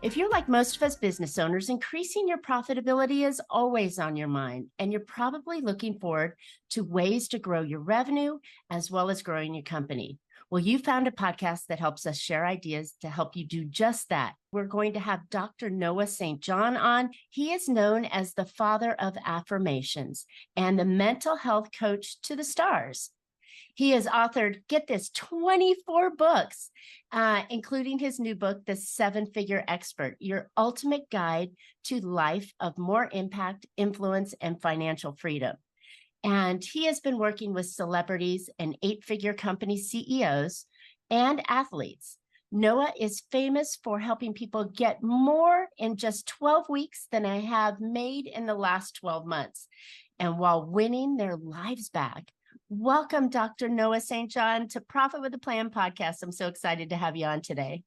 If you're like most of us business owners, increasing your profitability is always on your mind, and you're probably looking forward to ways to grow your revenue as well as growing your company. Well, you found a podcast that helps us share ideas to help you do just that. We're going to have Dr. Noah St. John on. He is known as the father of Afformations and the mental health coach to the stars. He has authored, get this, 24 books, including his new book, The Seven-Figure Expert, Your Ultimate Guide to Life of More Impact, Influence, and Financial Freedom. And he has been working with celebrities and eight-figure company CEOs and athletes. Noah is famous for helping people get more in just 12 weeks than I have made in the last 12 months, and while winning their lives back. Welcome, Dr. Noah St. John, to Profit with a Plan podcast. I'm so excited to have you on today.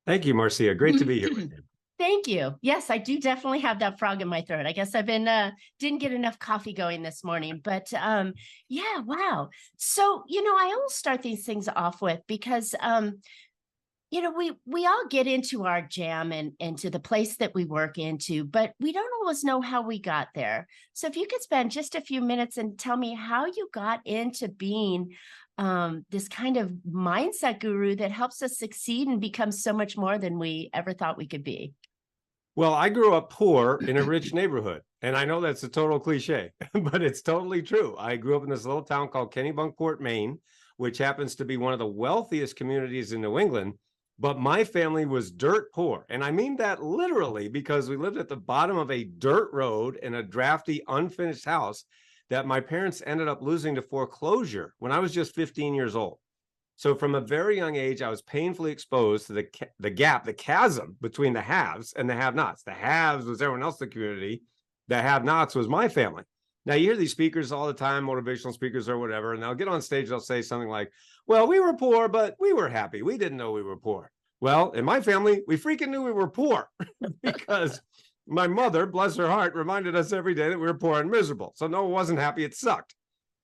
Thank you, Marcia. Great to be here with you. Thank you. Yes, I do definitely have that frog in my throat. I guess I've been didn't get enough coffee going this morning, but yeah, wow. So, I always start these things off with because we all get into our jam and into the place that we work into, but we don't always know how we got there. So if you could spend just a few minutes and tell me how you got into being this kind of mindset guru that helps us succeed and become so much more than we ever thought we could be. Well, I grew up poor in a rich neighborhood, and I know that's a total cliche, but it's totally true. I grew up in this little town called Kennebunkport, Maine, which happens to be one of the wealthiest communities in New England. But my family was dirt poor. And I mean that literally, because we lived at the bottom of a dirt road in a drafty, unfinished house that my parents ended up losing to foreclosure when I was just 15 years old. So from a very young age, I was painfully exposed to the gap, the chasm between the haves and the have-nots. The haves was everyone else in the community. The have-nots was my family. Now, you hear these speakers all the time, motivational speakers or whatever, and they'll get on stage, they'll say something like, well, we were poor, but we were happy. We didn't know we were poor. Well, in my family, we freaking knew we were poor because my mother, bless her heart, reminded us every day that we were poor and miserable. So no, it wasn't happy. It sucked.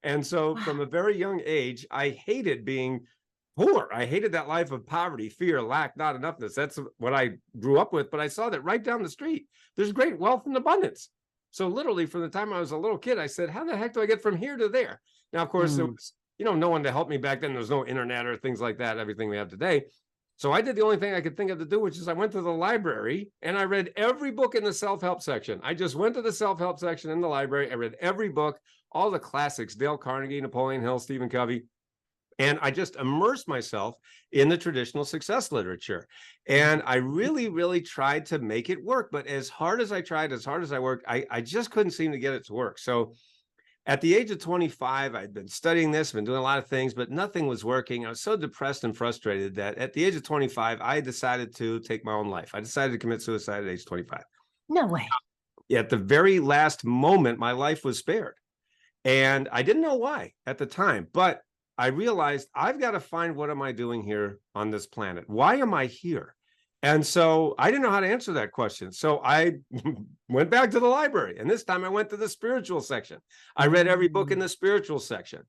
And so from a very young age, I hated being poor. I hated that life of poverty, fear, lack, not enoughness. That's what I grew up with. But I saw that right down the street. There's great wealth and abundance. So literally from the time I was a little kid, I said, how the heck do I get from here to there? Now, of course, there was, no one to help me back then. There was no internet or things like that, everything we have today. So I did the only thing I could think of to do, which is I went to the library and I read every book in the self-help section. I just went to the self-help section in the library. I read every book, all the classics, Dale Carnegie, Napoleon Hill, Stephen Covey. And I just immersed myself in the traditional success literature. And I really, really tried to make it work. But as hard as I tried, as hard as I worked, I just couldn't seem to get it to work. So at the age of 25, I'd been studying this, been doing a lot of things, but nothing was working. I was so depressed and frustrated that at the age of 25, I decided to take my own life. I decided to commit suicide at age 25. No way. At the very last moment, my life was spared. And I didn't know why at the time, but I realized I've got to find, what am I doing here on this planet? Why am I here? And so I didn't know how to answer that question. So I went back to the library, and this time I went to the spiritual section. I read every book in the spiritual section,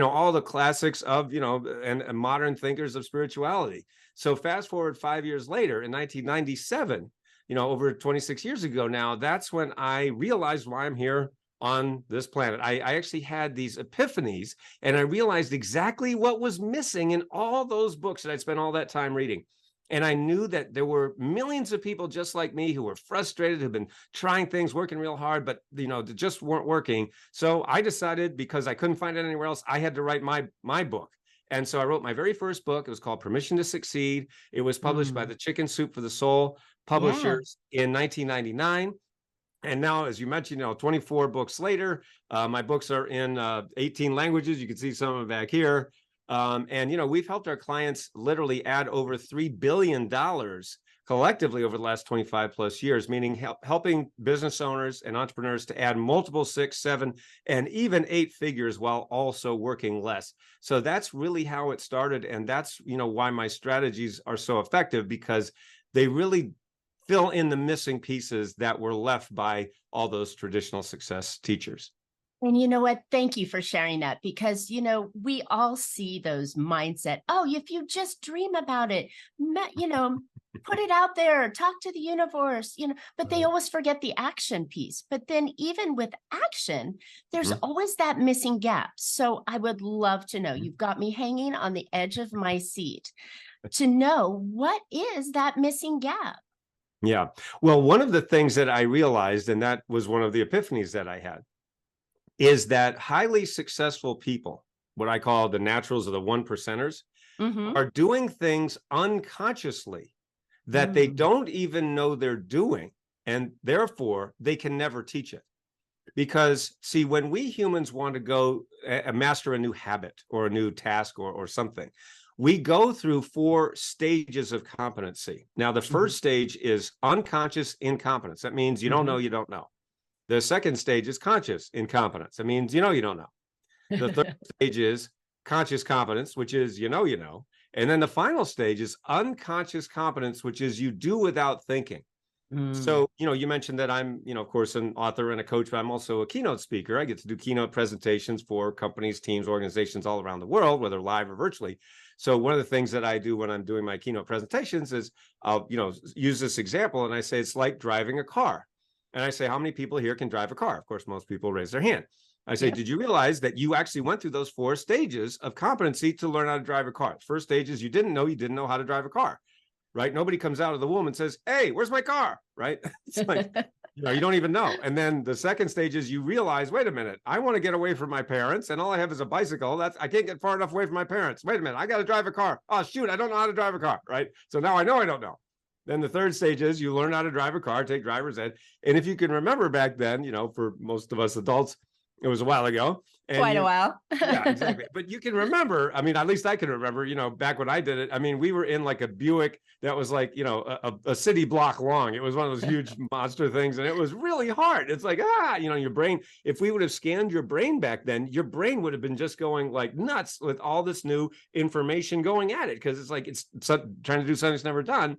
all the classics of, and modern thinkers of spirituality. So fast forward 5 years later in 1997, over 26 years ago now, that's when I realized why I'm here on this planet. I actually had these epiphanies, and I realized exactly what was missing in all those books that I'd spent all that time reading. And I knew that there were millions of people just like me who were frustrated, who've been trying things, working real hard, but they just weren't working. So I decided, because I couldn't find it anywhere else, I had to write my book. And so I wrote my very first book. It was called Permission to Succeed. It was published by the Chicken Soup for the Soul publishers in 1999. And now, as you mentioned, 24 books later, my books are in 18 languages. You can see some of them back here. And we've helped our clients literally add over $3 billion collectively over the last 25 plus years, meaning helping business owners and entrepreneurs to add multiple 6, 7, and even 8 figures while also working less. So that's really how it started. And that's, why my strategies are so effective, because they really fill in the missing pieces that were left by all those traditional success teachers. And you know what? Thank you for sharing that, because, we all see those mindset. Oh, if you just dream about it, put it out there, talk to the universe, but they Right. always forget the action piece. But then even with action, there's Mhm. always that missing gap. So I would love to know, Mhm. you've got me hanging on the edge of my seat to know what is that missing gap. Yeah. Well, one of the things that I realized, and that was one of the epiphanies that I had, is that highly successful people, what I call the naturals or the one percenters, Mm-hmm. are doing things unconsciously that they Mm. don't even know they're doing. And therefore, they can never teach it. Because, see, when we humans want to go master a new habit or a new task or something, we go through 4 stages of competency. Now, the Mm-hmm. first stage is unconscious incompetence. That means you don't Mm-hmm. know, you don't know. The second stage is conscious incompetence. That means you don't know. The third stage is conscious competence, which is you know. And then the final stage is unconscious competence, which is you do without thinking. Mm. So, you mentioned that I'm, of course, an author and a coach, but I'm also a keynote speaker. I get to do keynote presentations for companies, teams, organizations all around the world, whether live or virtually. So one of the things that I do when I'm doing my keynote presentations is I'll, use this example and I say it's like driving a car. And I say, how many people here can drive a car? Of course, most people raise their hand. I say, Yeah. did you realize that you actually went through those 4 stages of competency to learn how to drive a car? First stage is you didn't know how to drive a car, right? Nobody comes out of the womb and says, hey, where's my car? Right? It's like, you don't even know. And then the second stage is you realize, wait a minute, I want to get away from my parents and all I have is a bicycle. I can't get far enough away from my parents. Wait a minute, I got to drive a car. Oh, shoot, I don't know how to drive a car, right? So now I know I don't know. Then the third stage is you learn how to drive a car, take driver's ed. And if you can remember back then, for most of us adults, it was a while ago. And Quite a while. yeah, exactly. But you can remember, I mean, at least I can remember, back when I did it. I mean, we were in like a Buick that was like, a city block long. It was one of those huge monster things. And it was really hard. It's like, your brain, if we would have scanned your brain back then, your brain would have been just going like nuts with all this new information going at it. Because it's like, it's trying to do something it's never done.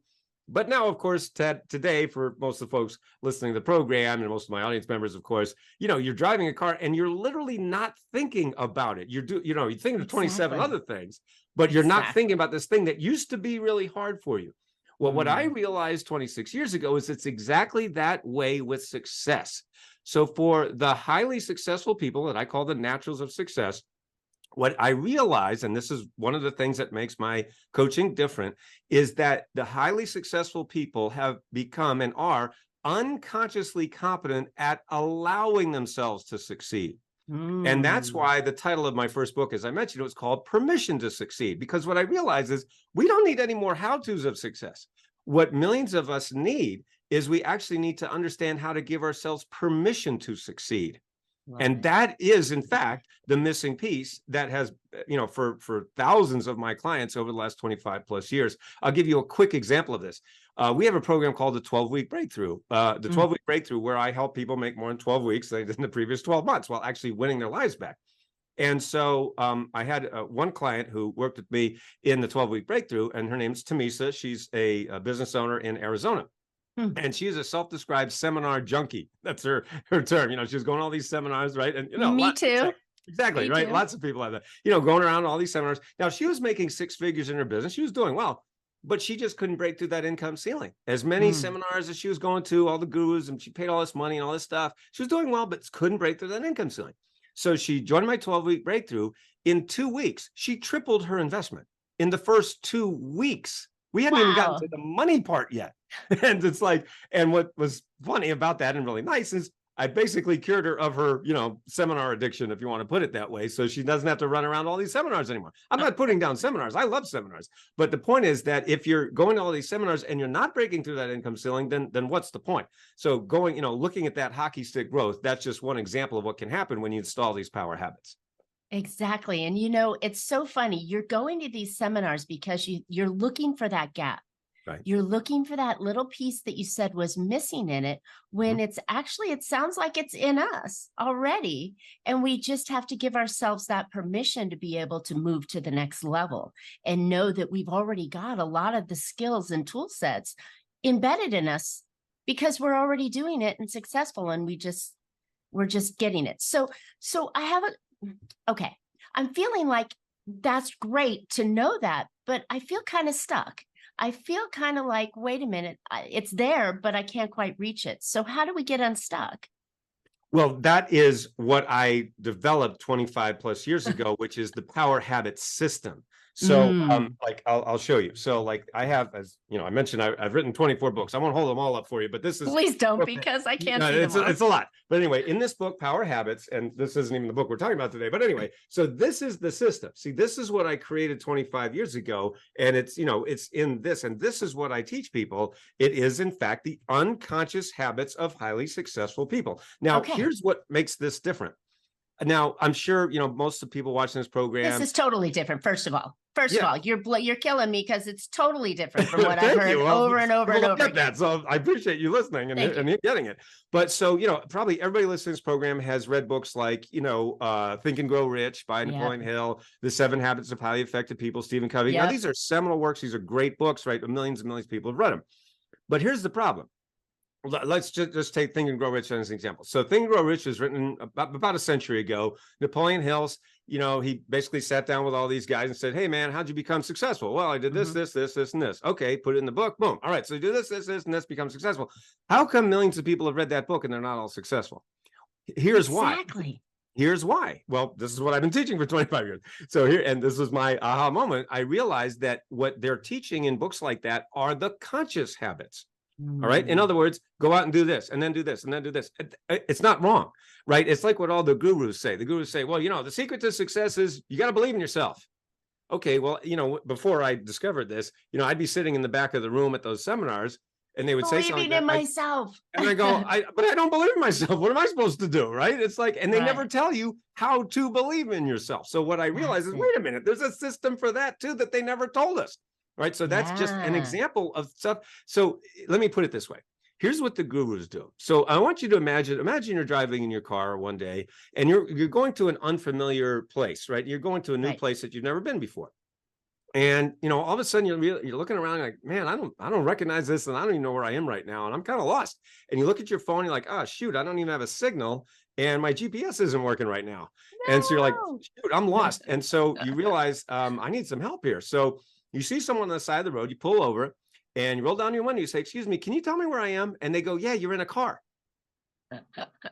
But now, of course, today, for most of the folks listening to the program and most of my audience members, of course, you're driving a car and you're literally not thinking about it. You're thinking of 27 Exactly. other things, but you're not thinking Exactly. about this thing that used to be really hard for you. Well, what I Mm. realized 26 years ago is it's exactly that way with success. So for the highly successful people that I call the naturals of success, what I realize, and this is one of the things that makes my coaching different, is that the highly successful people have become and are unconsciously competent at allowing themselves to succeed. And that's Mm. why the title of my first book, as I mentioned, it was called Permission to Succeed. Because what I realize is we don't need any more how-tos of success. What millions of us need is we actually need to understand how to give ourselves permission to succeed. Love And it. that is, in fact, the missing piece that has, for thousands of my clients over the last 25 plus years. I'll give you a quick example of this. We have a program called the 12-week breakthrough. The Mm. 12-week breakthrough, where I help people make more than 12 weeks than they did in the previous 12 months while actually winning their lives back. And so I had one client who worked with me in the 12-week breakthrough, and her name's Tamisa. She's a business owner in Arizona. Mm. And she's a self-described seminar junkie. That's her term. She was going to all these seminars, right? And Me too. exactly, Me right. too. Lots of people have that. Going around all these seminars. Now she was making 6 figures in her business. She was doing well, but she just couldn't break through that income ceiling. As many Mm. seminars as she was going to, all the gurus, and she paid all this money and all this stuff. She was doing well, but couldn't break through that income ceiling. So she joined my 12-week breakthrough. In 2 weeks, she tripled her investment in the first 2 weeks. We hadn't even gotten Wow. to the money part yet. And it's like, and what was funny about that and really nice is I basically cured her of her, seminar addiction, if you want to put it that way. So she doesn't have to run around all these seminars anymore. I'm not putting down seminars. I love seminars. But the point is that if you're going to all these seminars and you're not breaking through that income ceiling, then what's the point? So going, looking at that hockey stick growth, that's just one example of what can happen when you install these power habits. Exactly. And it's so funny. You're going to these seminars because you're looking for that gap. Right. You're looking for that little piece that you said was missing in it when Mhm. it's actually, it sounds like it's in us already. And we just have to give ourselves that permission to be able to move to the next level and know that we've already got a lot of the skills and tool sets embedded in us because we're already doing it and successful, and we're just getting it. So I have okay, I'm feeling like that's great to know that, but I feel kind of stuck. I feel kind of like, wait a minute, it's there, but I can't quite reach it. So how do we get unstuck? Well, that is what I developed 25 plus years ago, which is the power habit system. So, Mm. like I'll show you. So, like I have, as you know, I mentioned I've written 24 books. I won't hold them all up for you, but this is Please don't, because I can't no, see them all. it's a lot. But anyway, in this book, Power Habits, and this isn't even the book we're talking about today. But anyway, so this is the system. See, this is what I created 25 years ago, and it's it's in this, and this is what I teach people. It is in fact the unconscious habits of highly successful people. Now, Okay. here's what makes this different. Now, I'm sure most of the people watching this This program. is totally different. First of all, Yeah. you're killing me, because it's totally different from what I've Thank heard you. Well, over and over and people over get again. that. So I appreciate you listening and, Thank you. and getting it. But so, probably everybody listening to this program has read books like, Think and Grow Rich by Yeah. Napoleon Hill, The 7 Habits of Highly Effective People, Stephen Covey. Now, Yep. these are seminal works. These are great books, right? Millions and millions of people have read them. But here's the problem. Let's just take Think and Grow Rich as an example. So Think and Grow Rich was written about a century ago. Napoleon Hill's, he basically sat down with all these guys and said, hey, man, how'd you become successful? Well, I did this, this, and this. Okay, put it in the book. Boom. All right, so you do this, and this, become successful. How come millions of people have read that book and they're not all successful? Here's why. Exactly. Here's why. Well, this is what I've been teaching for 25 years. So and this was my aha moment. I realized that what they're teaching in books like that are the conscious habits. All right. In other words, go out and do this, and then do this, and then do this. It's not wrong, right? It's like what all the gurus say. The gurus say, well, the secret to success is you got to believe in yourself. Okay. Well, before I discovered this, I'd be sitting in the back of the room at those seminars, and they would say something Believing in myself. and I go, but I don't believe in myself. What am I supposed to do? Right. It's like, and they never tell you how to believe in yourself. So what I realized is, wait a minute, there's a system for that too, that they never told us. Right. So that's just an example of stuff. So let me put it this way. Here's what the gurus do. So I want you to imagine you're driving in your car one day, and you're going to an unfamiliar place, right? You're going to a new place that you've never been before. And, all of a sudden you're looking around like, man, I don't recognize this, and I don't even know where I am right now. And I'm kind of lost. And you look at your phone, you're like, oh, shoot, I don't even have a signal, and my GPS isn't working right now. No. And so you're like, shoot, I'm lost. And so you realize, I need some help here. So you see someone on the side of the road, you pull over, and you roll down your window, you say, excuse me, can you tell me where I am? And they go, yeah, you're in a car.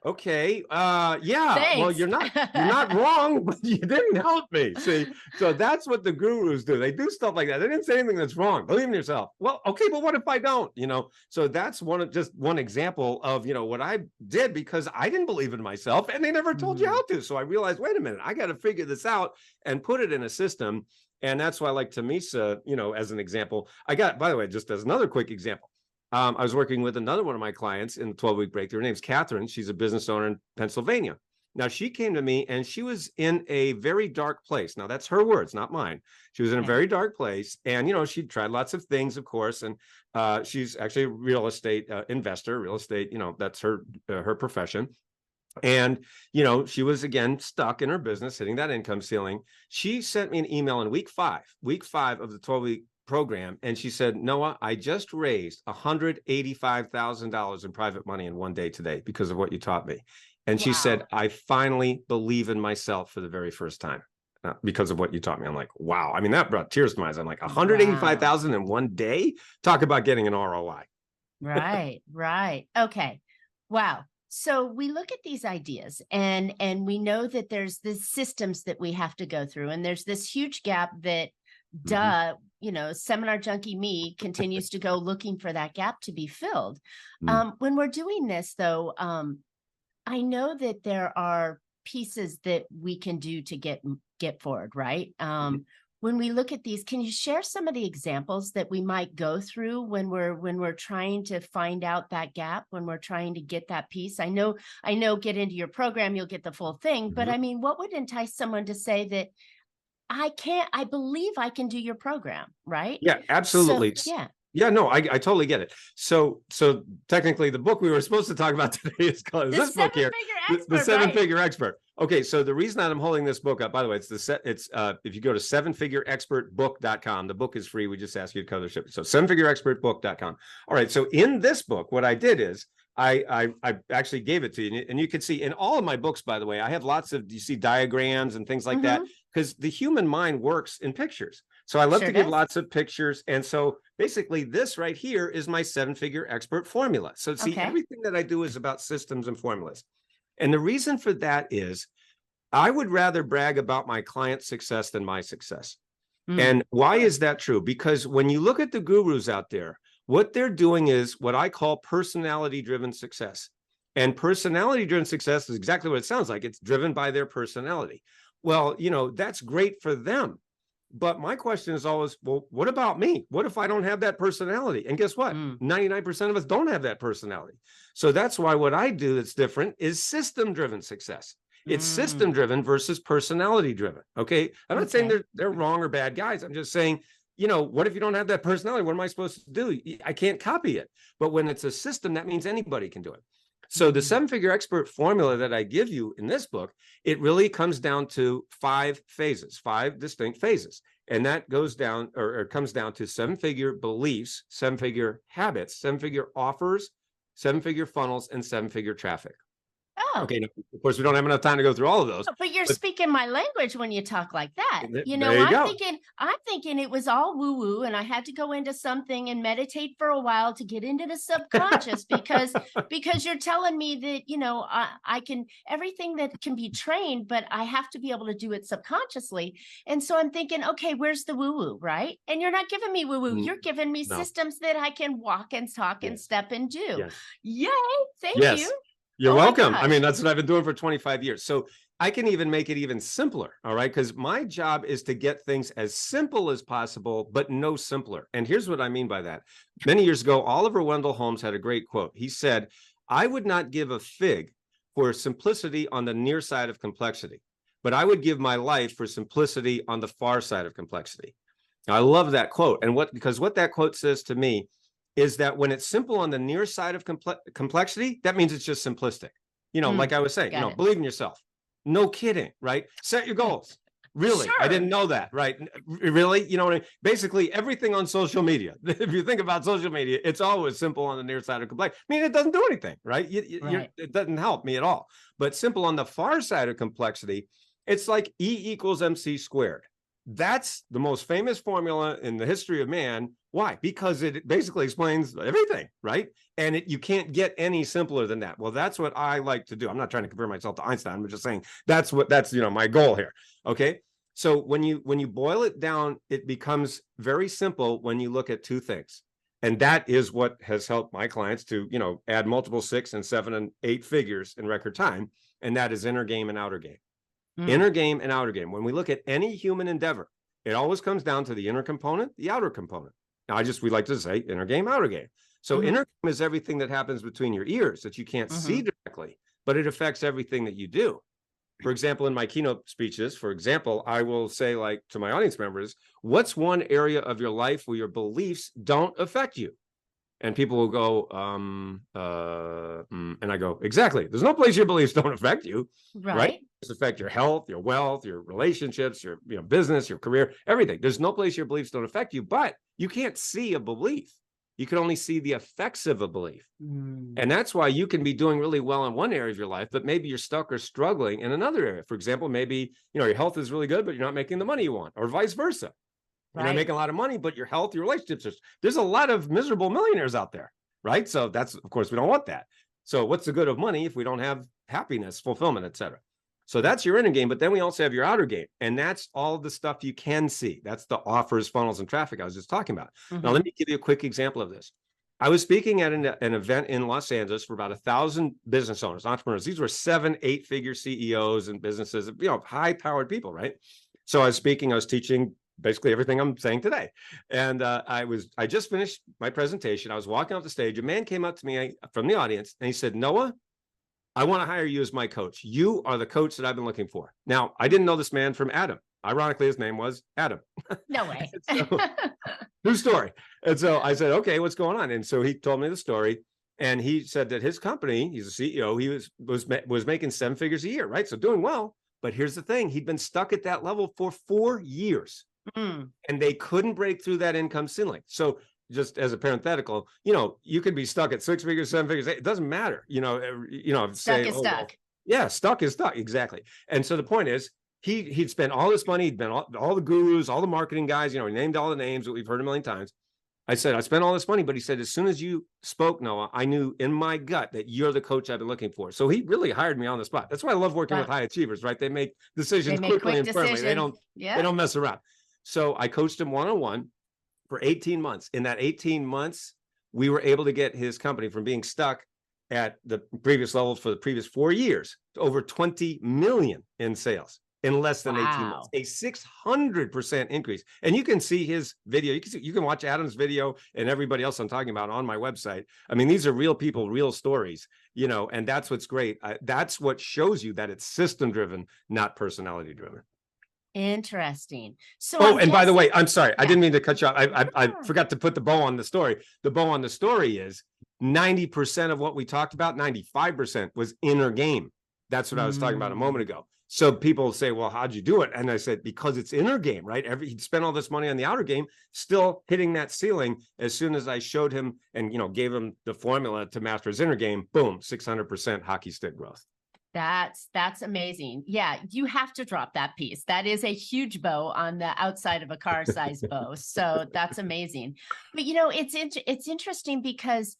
Okay. Yeah. Thanks. Well, you're not wrong, but you didn't help me. See, so that's what the gurus do. They do stuff like that. They didn't say anything that's wrong. Believe in yourself. Well, okay, but what if I don't? So that's just one example of what I did, because I didn't believe in myself, and they never told you how to. So I realized, wait a minute, I got to figure this out and put it in a system. And that's why I like Tamisa, as an example. By the way, just as another quick example. I was working with another one of my clients in the 12-week breakthrough. Her name's Catherine. She's a business owner in Pennsylvania. Now, she came to me, and she was in a very dark place. Now, that's her words, not mine. She was in a very dark place. And, she tried lots of things, of course. And she's actually a real estate investor, real estate, that's her profession. And, she was, again, stuck in her business, hitting that income ceiling. She sent me an email in week five of the 12-week program. And she said, Noah, I just raised $185,000 in private money in one day today because of what you taught me. And she said, I finally believe in myself for the very first time because of what you taught me. I'm like, wow. I mean, that brought tears to my eyes. I'm like, 185,000 in one day? Talk about getting an ROI. Right. Okay. Wow. So we look at these ideas, and we know that there's the systems that we have to go through, and there's this huge gap that seminar junkie me continues to go looking for that gap to be filled. When we're doing this, though, I know that there are pieces that we can do to get forward, right? When we look at these, can you share some of the examples that we might go through when we're trying to find out that gap, when we're trying to get that piece? I know get into your program, you'll get the full thing, but I mean, what would entice someone to say that I believe I can do your program, right? Yeah, absolutely. So, yeah. Yeah, no, I totally get it. So technically the book we were supposed to talk about today is called this book here, The Seven-Figure Expert. Okay, so the reason that I'm holding this book up, by the way, it's if you go to sevenfigureexpertbook.com, the book is free. We just ask you to cover the shipping. So sevenfigureexpertbook.com. All right, so in this book, what I did is I actually gave it to you, and you can see in all of my books, by the way, I have lots of, you see diagrams and things like that, because the human mind works in pictures. So I love to give lots of pictures. And so basically this right here is my 7-figure expert formula. So see, Okay. everything that I do is about systems and formulas. And the reason for that is I would rather brag about my client's success than my success. And why is that true? Because when you look at the gurus out there, what they're doing is what I call personality-driven success. And personality-driven success is exactly what it sounds like. It's driven by their personality. Well, that's great for them. But my question is always, well, what about me? What if I don't have that personality? And guess what? 99% of us don't have that personality. So that's why what I do that's different is system-driven success. It's system driven versus personality driven. Okay. I'm not saying they're wrong or bad guys. I'm just saying, what if you don't have that personality? What am I supposed to do? I can't copy it. But when it's a system, that means anybody can do it. So the 7-figure expert formula that I give you in this book, it really comes down to 5 phases, 5 distinct phases. And that goes down or comes down to 7-figure beliefs, 7-figure habits, 7-figure offers, 7-figure funnels, and 7-figure traffic. Oh. Okay. Now, of course, we don't have enough time to go through all of those. But you're speaking my language when you talk like that. There you go. I'm thinking it was all woo-woo, and I had to go into something and meditate for a while to get into the subconscious because you're telling me that, I can everything that can be trained, but I have to be able to do it subconsciously. And so I'm thinking, okay, where's the woo-woo, right? And you're not giving me woo-woo. You're giving me systems that I can walk and talk and step and do. Yes. Yay. Thank you. You're welcome. I mean, that's what I've been doing for 25 years. So I can even make it even simpler. All right. Because my job is to get things as simple as possible, but no simpler. And here's what I mean by that. Many years ago, Oliver Wendell Holmes had a great quote. He said, I would not give a fig for simplicity on the near side of complexity, but I would give my life for simplicity on the far side of complexity. Now, I love that quote. And because what that quote says to me is that when it's simple on the near side of complexity, that means it's just simplistic. Like I was saying, believe in yourself. No kidding, right? Set your goals. Really? Sure. I didn't know that, right? Really? You know what I mean? Basically, everything on social media, if you think about social media, it's always simple on the near side of complexity. I mean, it doesn't do anything, right? It doesn't help me at all. But simple on the far side of complexity, it's like E = MC squared. That's the most famous formula in the history of man. Why? Because it basically explains everything, right? And you can't get any simpler than that. Well, that's what I like to do. I'm not trying to compare myself to Einstein. I'm just saying that's my goal here. Okay. So when you boil it down, it becomes very simple when you look at 2 things. And that is what has helped my clients to, add multiple 6 and 7 and 8 figures in record time. And that is inner game and outer game. Inner game and outer game. When we look at any human endeavor, it always comes down to the inner component, the outer component. Now, we like to say inner game, outer game. So inner game is everything that happens between your ears that you can't see directly, but it affects everything that you do. For example, in my keynote speeches, I will say, like, to my audience members, what's one area of your life where your beliefs don't affect you? And people will go, and I go, exactly. There's no place your beliefs don't affect you, right? It's affect your health, your wealth, your relationships, your business, your career, everything. There's no place your beliefs don't affect you, but you can't see a belief. You can only see the effects of a belief. And that's why you can be doing really well in one area of your life, but maybe you're stuck or struggling in another area. For example, maybe, your health is really good, but you're not making the money you want, or vice versa. You're not making a lot of money, but your health, your relationships, there's a lot of miserable millionaires out there, right? So that's, of course, we don't want that. So what's the good of money if we don't have happiness, fulfillment, etc.? So that's your inner game, but then we also have your outer game, and that's all the stuff you can see. That's the offers, funnels, and traffic I was just talking about. Now, let me give you a quick example of this. I was speaking at an event in Los Angeles for about 1,000 business owners, entrepreneurs. These were 7, 8-figure CEOs and businesses, high-powered people, right? So I was teaching basically everything I'm saying today. And I just finished my presentation. I was walking off the stage. A man came up to me from the audience, and he said, Noah, I want to hire you as my coach. You are the coach that I've been looking for. Now, I didn't know this man from Adam. Ironically, his name was Adam. No way. True story. And so I said, okay, what's going on? And so he told me the story. And he said that his company, he's a CEO, he was making 7 figures a year, right? So doing well. But here's the thing. He'd been stuck at that level for 4 years. And they couldn't break through that income ceiling. So just as a parenthetical, you could be stuck at 6 figures, 7 figures. It doesn't matter. Stuck is stuck. Yeah, stuck is stuck. Exactly. And so the point is, he'd spent all this money. He'd been all the gurus, all the marketing guys. He named all the names that we've heard a million times. I said, I spent all this money, but he said, as soon as you spoke, Noah, I knew in my gut that you're the coach I've been looking for. So he really hired me on the spot. That's why I love working with Wow. high achievers, right? They make They decisions make quickly quick and firmly. They decisions. don't Yeah. mess around. So I coached him one-on-one for 18 months. In that 18 months, we were able to get his company from being stuck at the previous level for the previous 4 years to over 20 million in sales in less than 18 months, Wow. a 600% increase. And you can see his video. You can watch Adam's video and everybody else I'm talking about on my website. I mean, these are real people, real stories, and that's what's great. That's what shows you that it's system driven, not personality driven. Interesting. So Oh, I'm and by the guessing, way, I'm sorry, I yeah. didn't mean to cut you off. I Yeah. forgot to put the bow on the story. The bow on the story is 90% of what we talked about, 95% was inner game. That's what I was talking about a moment ago. So people say, well, how'd you do it? And I said, because it's inner game, right? He'd spent all this money on the outer game, still hitting that ceiling. As soon as I showed him and, gave him the formula to master his inner game, boom, 600% hockey stick growth. That's amazing. Yeah, you have to drop that piece. That is a huge bow on the outside of a car size bow. So that's amazing. But it's interesting because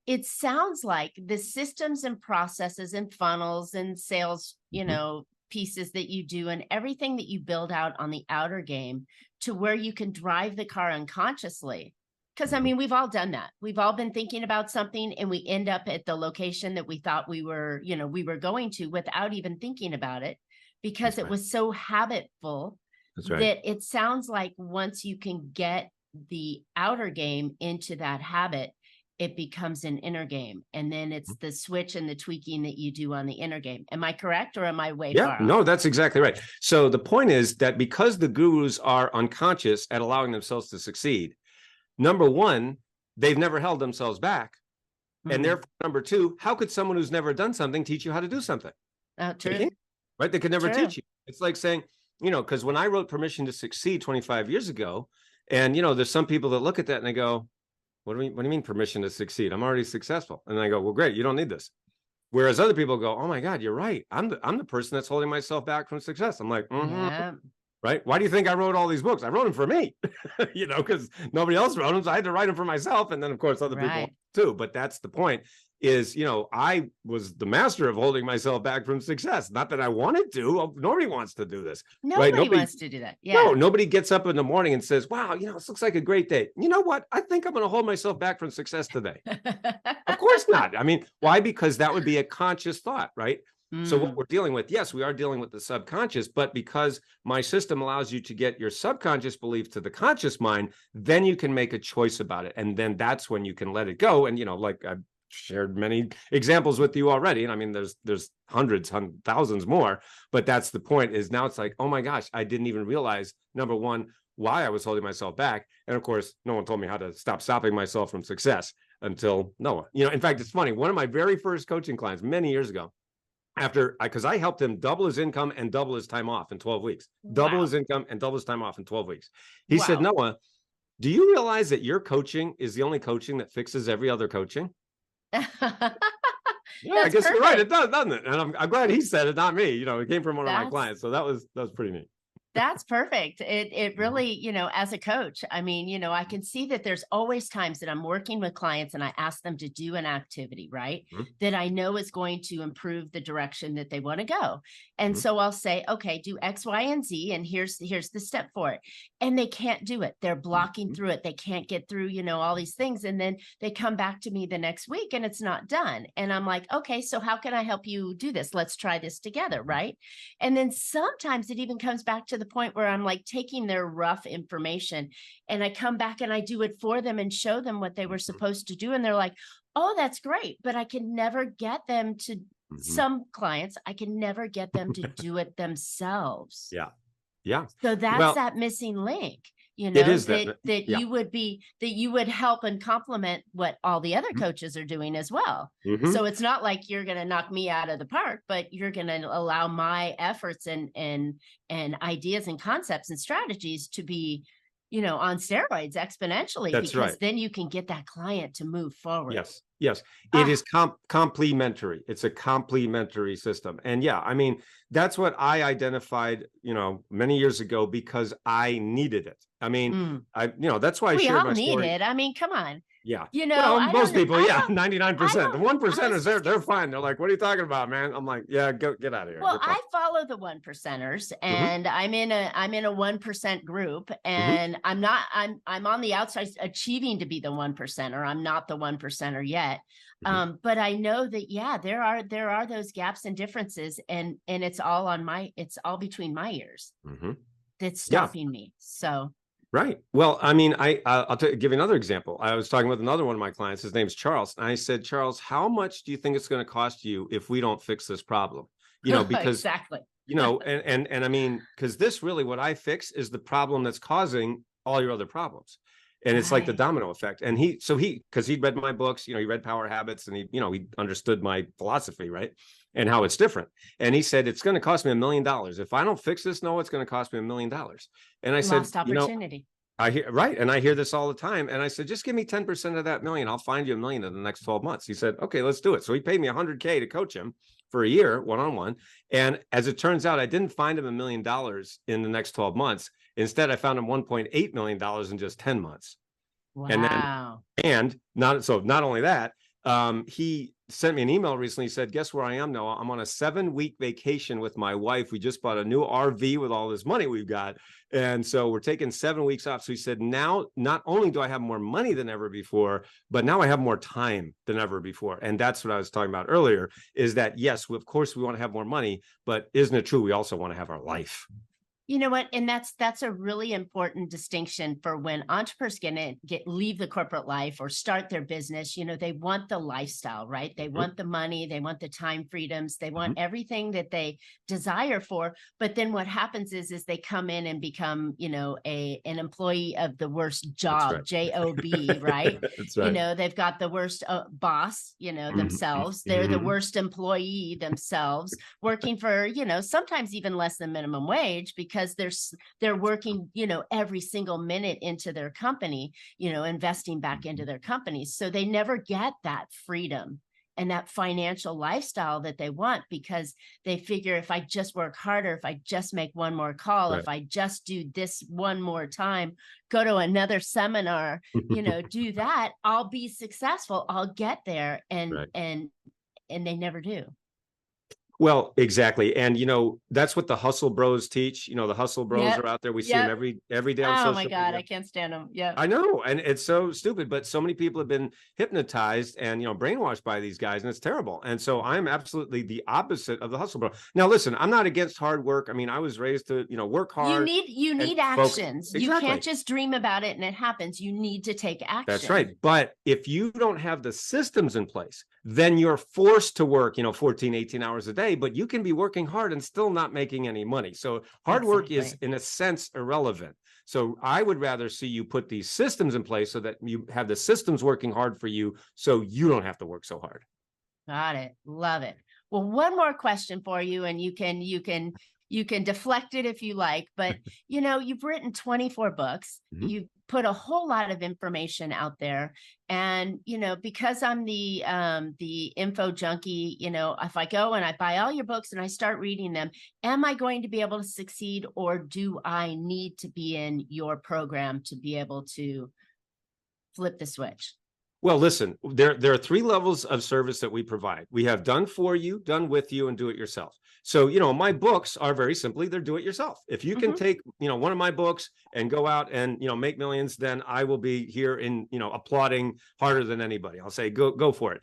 it sounds like the systems and processes and funnels and sales, pieces that you do and everything that you build out on the outer game to where you can drive the car unconsciously. Because we've all done that. We've all been thinking about something and we end up at the location that we thought we were going to without even thinking about it because it was so habitful. That's right. That it sounds like once you can get the outer game into that habit, it becomes an inner game. And then it's the switch and the tweaking that you do on the inner game. Am I correct or am I way far off? No, that's exactly right. So the point is that because the gurus are unconscious at allowing themselves to succeed, number one, they've never held themselves back. And therefore, number two, how could someone who's never done something teach you how to do something? True. Right? They could never True. teach you. It's like saying, because when I wrote Permission to Succeed 25 years ago, and, there's some people that look at that and they go, what do you mean permission to succeed? I'm already successful. And I go, well, great. You don't need this. Whereas other people go, oh my God, you're right. I'm the person that's holding myself back from success. I'm like, Yeah. Right? Why do you think I wrote all these books? I wrote them for me, because nobody else wrote them. So I had to write them for myself. And then of course, other people too. But that's the point is, I was the master of holding myself back from success. Not that I wanted to. Nobody wants to do this. Nobody wants to do that. Yeah. No, nobody gets up in the morning and says, wow, this looks like a great day. You know what? I think I'm going to hold myself back from success today. Of course not. Why? Because that would be a conscious thought, right? So what we're dealing with, yes, we are dealing with the subconscious, but because my system allows you to get your subconscious belief to the conscious mind, then you can make a choice about it. And then that's when you can let it go. And, like I've shared many examples with you already. And there's hundreds, thousands more, but that's the point is now it's like, oh my gosh, I didn't even realize, number one, why I was holding myself back. And of course, no one told me how to stop stopping myself from success until Noah. In fact, it's funny. One of my very first coaching clients many years ago, because I helped him double his income and double his time off in 12 weeks, double his income and double his time off in 12 weeks. He said, Noah, do you realize that your coaching is the only coaching that fixes every other coaching? Yeah, I guess you're right. It does, doesn't it? And I'm glad he said it, not me. It came from one of my clients. So that was pretty neat. That's perfect. It really, as a coach, I can see that there's always times that I'm working with clients and I ask them to do an activity, right? That I know is going to improve the direction that they want to go. And so I'll say, okay, do X, Y, and Z. And here's the step for it. And they can't do it. They're blocking through it. They can't get through, all these things. And then they come back to me the next week and it's not done. And I'm like, okay, so how can I help you do this? Let's try this together. Right. And then sometimes it even comes back to the point where I'm like taking their rough information and I come back and I do it for them and show them what they were supposed to do. And they're like, oh, that's great. But I can never get them to some clients. I can never get them to do it themselves. Yeah. Yeah. So that's that missing link, it is that you would help and complement what all the other coaches are doing as well. So it's not like you're going to knock me out of the park, but you're going to allow my efforts and ideas and concepts and strategies to be, on steroids exponentially. That's because right. then you can get that client to move forward. Yes, it Ah, is complementary. It's a complementary system. And yeah, I mean, that's what I identified, many years ago because I needed it. I mean, mm. that's why I We shared all my need story. it. I mean, come on. Yeah. You know, Well, most people, yeah, I 99%. The don't, one I was percenters, they're just gonna they're fine. They're like, what are you talking about, man? I'm like, yeah, go get out of here. Well, You're fine. I follow the one percenters, Hmm. and I'm in a 1% group, Hmm. and I'm on the outside achieving to be the one percenter. I'm not the one percenter yet. Hmm. But I know that, yeah, there are those gaps and differences, and it's all between my ears Hmm. that's Yeah. stopping me. So Right. Well, I mean, I'll give you another example. I was talking with another one of my clients. His name's Charles, and I said, Charles, how much do you think it's going to cost you if we don't fix this problem? Because exactly. and I mean, because this really, what I fix is the problem that's causing all your other problems, and it's like the Right. domino effect. And because he'd read my books, he read Power Habits, and he understood my philosophy, right, and how it's different. And he said, it's going to cost me $1 million if I don't fix this. No, it's going to cost me $1 million. And I said, Lost opportunity. I hear right, and I hear this all the time. And I said, just give me 10% of that million. I'll find you $1 million in the next 12 months. He said, okay, let's do it. So he paid me $100K to coach him for a year, one-on-one. And as it turns out, I didn't find him $1 million in the next 12 months. Instead, I found him $1.8 million in just 10 months. And then Wow. not only that, he sent me an email recently. He said, guess where I am now? I'm on a 7-week vacation with my wife. We just bought a new RV with all this money we've got. And so we're taking 7 weeks off. So he said, now not only do I have more money than ever before, but now I have more time than ever before. And that's what I was talking about earlier, is that yes, of course we want to have more money, but isn't it true we also want to have our life? You know what? And that's a really important distinction for when entrepreneurs leave the corporate life or start their business. They want the lifestyle, right? They Mhm. want the money, they want the time freedoms, they Mhm. want everything that they desire for. But then what happens is they come in and become, an employee of the worst That's right. job, job, right? That's right. They've got the worst boss, Mhm. themselves. They're the Mhm. worst employee themselves, working for, sometimes even less than minimum wage, because they're working, every single minute into their company, investing back into their companies. So they never get that freedom and that financial lifestyle that they want, because they figure, if I just work harder, if I just make one more call, Right. if I just do this one more time, go to another seminar, do that, I'll be successful, I'll get there. And Right. and they never do. Well, exactly. And that's what the hustle bros teach. The hustle bros Yep. are out there. We see them Yep. every day on Oh my social God, media. I can't stand them. Yep. I know, and it's so stupid, but so many people have been hypnotized and brainwashed by these guys, and it's terrible. And so I'm absolutely the opposite of the hustle bro. Now, listen, I'm not against hard work. I mean, I was raised to work You hard need you and need folks. actions. You can't Exactly. just dream about it and it happens. You need to take That's action. right. But if you don't have the systems in place, then you're forced to work, 14, 18 hours a day, but you can be working hard and still not making any money. So hard work is, Exactly. in a sense, irrelevant. So I would rather see you put these systems in place so that you have the systems working hard for you so you don't have to work so hard. Got it. Love it. Well, one more question for you, and you can deflect it if you like, but you've written 24 books. Mhm. You've put a whole lot of information out there. And because I'm the info junkie, if I go and I buy all your books and I start reading them, am I going to be able to succeed, or do I need to be in your program to be able to flip the switch? Well, listen, there are 3 levels of service that we provide. We have done for you, done with you, and do it yourself. So, my books are very simply, they're do it yourself. If you can Mhm. take, one of my books and go out and, make millions, then I will be here in, applauding harder than anybody. I'll say, go for it.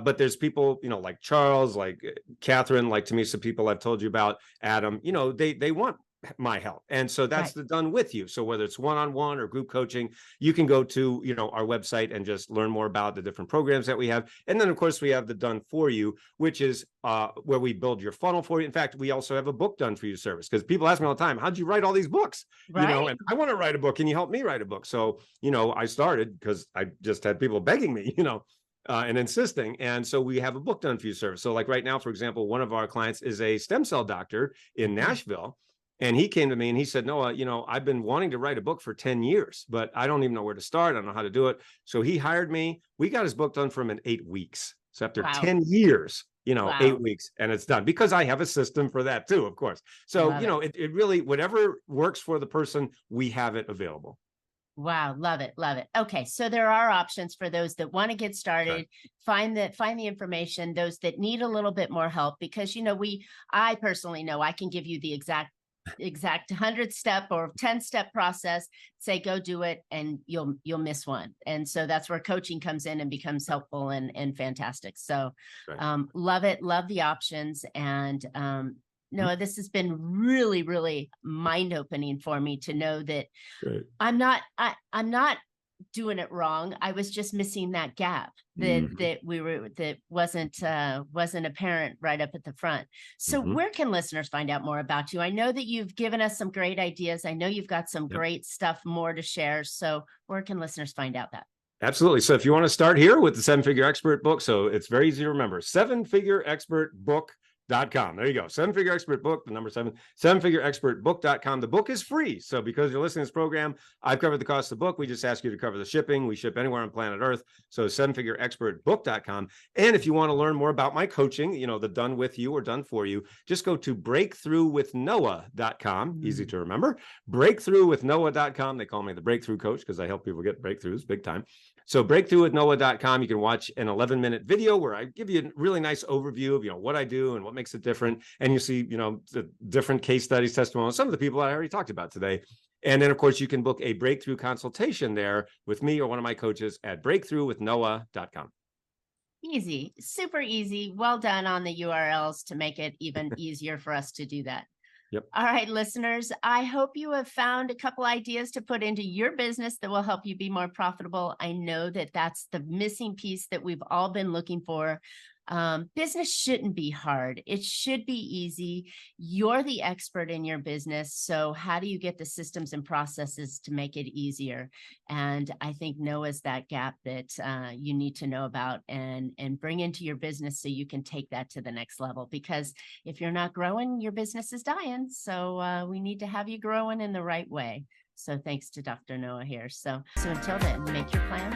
But there's people, like Charles, like Catherine, like Tamisa, people I've told you about, Adam, they want my help. And so that's Right. the done with you. So whether it's one-on-one or group coaching, you can go to our website and just learn more about the different programs that we have. And then of course we have the done for you, which is where we build your funnel for you. In fact, we also have a book done for you service, because people ask me all the time, how'd you write all these books? Right. And I want to write a book, can you help me write a book? So I started because I just had people begging me, and insisting. And so we have a book done for you service. So like right now, for example, one of our clients is a stem cell doctor in Mhm. Nashville. And he came to me and he said, Noah, I've been wanting to write a book for 10 years, but I don't even know where to start. I don't know how to do it. So he hired me. We got his book done for him in 8 weeks. So after Wow. 10 years, Wow. 8 weeks, and it's done, because I have a system for that too, of course. So, Love it. it really, whatever works for the person, we have it available. Wow, love it, love it. Okay, so there are options for those that want to get started, find the information, those that need a little bit more help, because I personally know I can give you the exact 100-step or 10-step process, say go do it, and you'll miss one. And so that's where coaching comes in and becomes helpful and fantastic. So love it, love the options. And Noah, this has been really, really mind-opening for me to know that I'm not doing it wrong. I was just missing that gap that wasn't apparent right up at the front. So where can listeners find out more about you? I know that you've given us some great ideas. I know you've got some great stuff more to share. So where can listeners find out that? Absolutely. So if you want to start here with the 7-Figure Expert book, so it's very easy to remember, 7figureexpertbook.com. There you go. 7-Figure Expert book, the number 7, 7figureexpertbook.com. The book is free. So because you're listening to this program, I've covered the cost of the book. We just ask you to cover the shipping. We ship anywhere on planet Earth. So 7figureexpertbook.com. And if you want to learn more about my coaching, the done with you or done for you, just go to breakthroughwithnoah.com. Easy to remember. Breakthroughwithnoah.com. They call me the breakthrough coach because I help people get breakthroughs big time. So breakthroughwithnoah.com, you can watch an 11-minute video where I give you a really nice overview of, what I do and what makes it different. And you see, the different case studies, testimonials, some of the people I already talked about today. And then, of course, you can book a breakthrough consultation there with me or one of my coaches at breakthroughwithnoah.com. Easy, super easy. Well done on the URLs to make it even easier for us to do that. Yep. All right, listeners, I hope you have found a couple ideas to put into your business that will help you be more profitable. I know that that's the missing piece that we've all been looking for. Business shouldn't be hard. It should be easy. You're the expert in your business. So how do you get the systems and processes to make it easier? And I think Noah's that gap that you need to know about and bring into your business so you can take that to the next level. Because if you're not growing, your business is dying. So we need to have you growing in the right way. So thanks to Dr. Noah here. So until then, make your plans